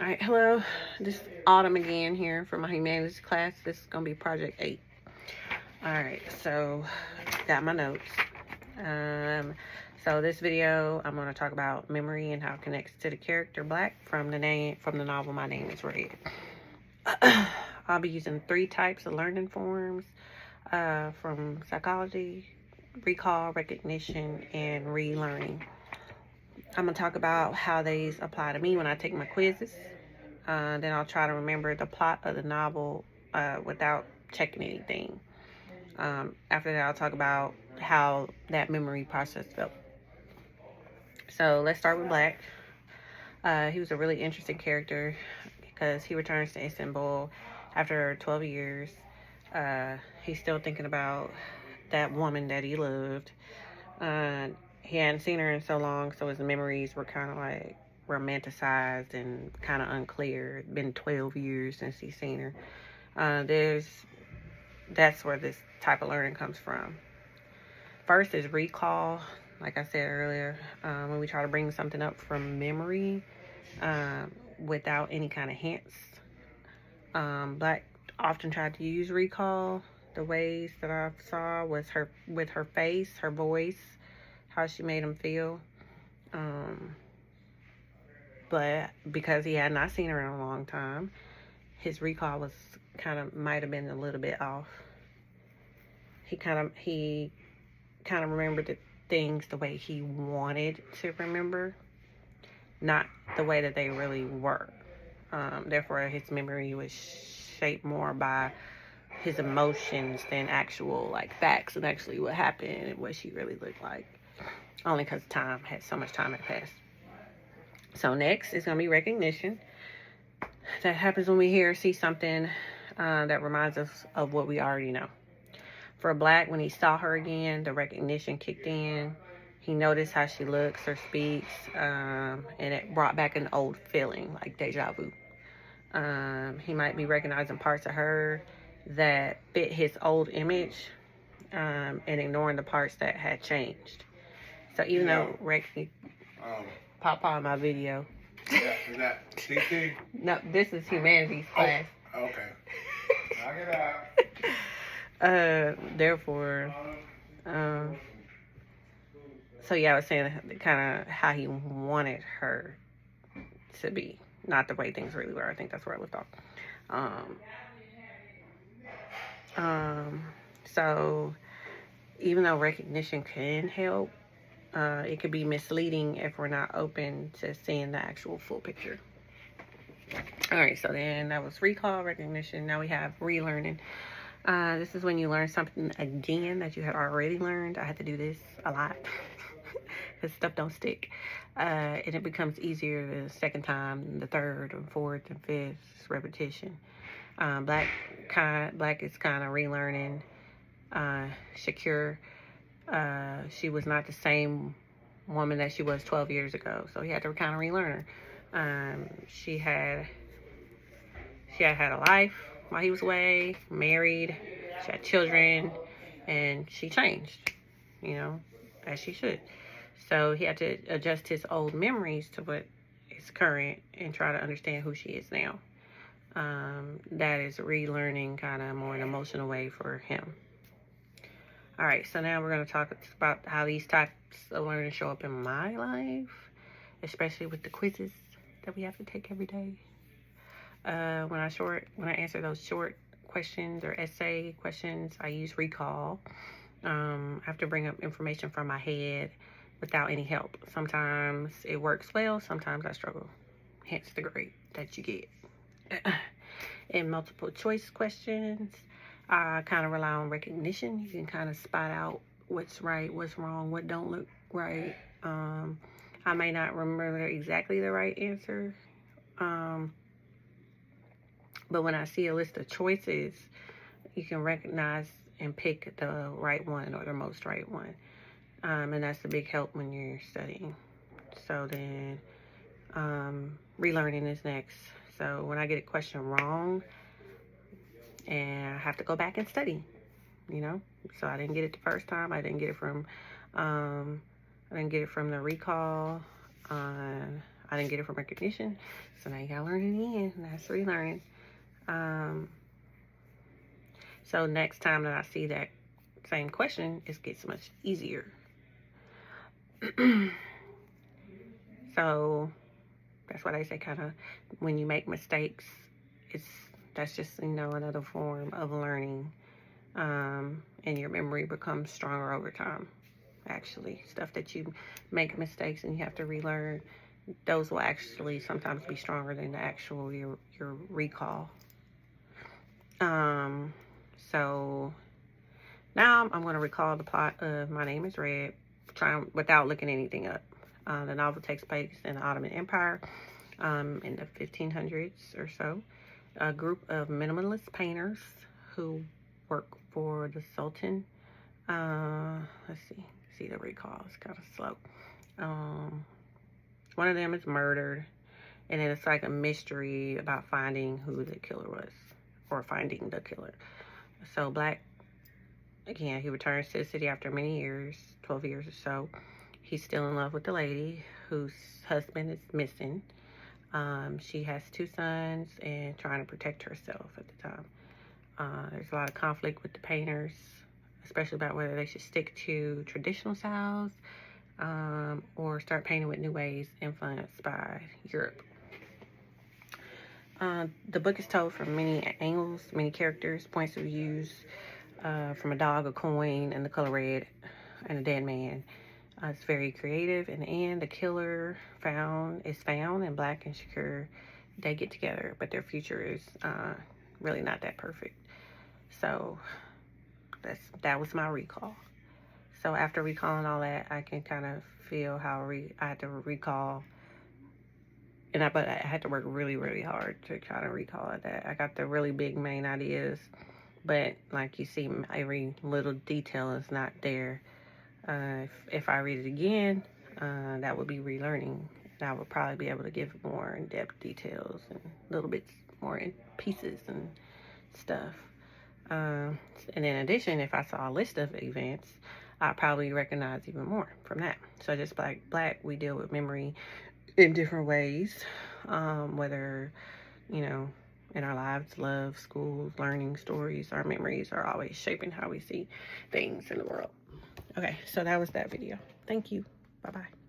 All right, hello. This is Autumn again here for my humanities class. This is going to be Project 8. All right, so got my notes. So this video, I'm going to talk about memory and how it connects to the character Black from the novel My Name is Red. I'll be using 3 types of learning forms from psychology, recall, recognition, and relearning. I'm going to talk about how these apply to me when I take my quizzes. Then I'll try to remember the plot of the novel without checking anything. After that, I'll talk about how that memory process felt. So let's start with Black. He was a really interesting character because he returns to Istanbul after 12 years. He's still thinking about that woman that he loved. He hadn't seen her in so long, so his memories were kind of like romanticized and kind of unclear. It's been 12 years since he's seen her. That's where this type of learning comes from. First is recall. Like I said earlier, when we try to bring something up from memory without any kind of hints. Black often tried to use recall. The ways that I saw was with her face, her voice, how she made him feel. But because he had not seen her in a long time, his recall was might have been a little bit off. He kind of remembered the things the way he wanted to remember, not the way that they really were. Therefore, his memory was shaped more by his emotions than actual facts and actually what happened and what she really looked like. Only because so much time had passed. So next is going to be recognition. That happens when we hear or see something that reminds us of what we already know. For Black, when he saw her again, the recognition kicked in. He noticed how she looks or speaks, and it brought back an old feeling, like deja vu. He might be recognizing parts of her that fit his old image, and ignoring the parts that had changed. So even though pop on my video. Yeah, is that CT? No, this is humanities class. Oh, okay. Knock it out. Therefore, so yeah, I was saying kind of how he wanted her to be, not the way things really were. I think that's where I left off. So even though recognition can help, it could be misleading if we're not open to seeing the actual full picture. All right, so then that was recall, recognition. Now we have relearning. This is when you learn something again that you had already learned. I had to do this a lot because stuff don't stick. And it becomes easier the second time, the third, and fourth, and fifth repetition. Black is kind of relearning. Shakir, she was not the same woman that she was 12 years ago, so he had to kind of relearn her. She had had a life while he was away, married, she had children, and she changed, as she should. So he had to adjust his old memories to what is current and try to understand who she is now. That is relearning kind of more an emotional way for him. All right, so now we're going to talk about how these types of learning show up in my life, especially with the quizzes that we have to take every day. When I answer those short questions or essay questions, I use recall. I have to bring up information from my head without any help. Sometimes it works well, sometimes I struggle. Hence the grade that you get. In multiple choice questions, I kind of rely on recognition. You can kind of spot out what's right, what's wrong, what don't look right. I may not remember exactly the right answer. But when I see a list of choices, you can recognize and pick the right one or the most right one. And that's a big help when you're studying. So then, relearning is next. So when I get a question wrong, and I have to go back and study, So I didn't get it the first time. I didn't get it from the recall. I I didn't get it from recognition, so now you gotta learn it again, and that's relearning. So next time that I see that same question, it gets much easier. So that's what I say, kind of, when you make mistakes, that's just, you know, another form of learning, and your memory becomes stronger over time. Actually, stuff that you make mistakes and you have to relearn, those will actually sometimes be stronger than the actual your recall. So now I'm going to recall the plot of My Name is Red, trying without looking anything up. The novel takes place in the Ottoman Empire, in the 1500s or so. A group of minimalist painters who work for the Sultan. Let's see the recall. It's kind of slow. One of them is murdered, and then it's like a mystery about finding who the killer was, or finding the killer. So Black, again, he returns to the city after many years, 12 years or so. He's still in love with the lady whose husband is missing. She has 2 sons and trying to protect herself at the time. There's a lot of conflict with the painters, especially about whether they should stick to traditional styles, or start painting with new ways influenced by Europe. The book is told from many angles, many characters, points of views, from a dog, a coin, and the color red, and a dead man. It's very creative. In the end, the killer is found, and Black and Shakur, they get together, but their future is really not that perfect. So that was my recall. So after recalling all that, I can kind of feel how I had to recall, but I had to work really, really hard to kind of recall that. I got the really big main ideas, but like you see, every little detail is not there. If I read it again, that would be relearning. And I would probably be able to give more in-depth details and little bits more in pieces and stuff. And in addition, if I saw a list of events, I'd probably recognize even more from that. So just like Black, we deal with memory in different ways, whether, you know, in our lives, love, schools, learning, stories, our memories are always shaping how we see things in the world. Okay, so that was that video. Thank you. Bye-bye.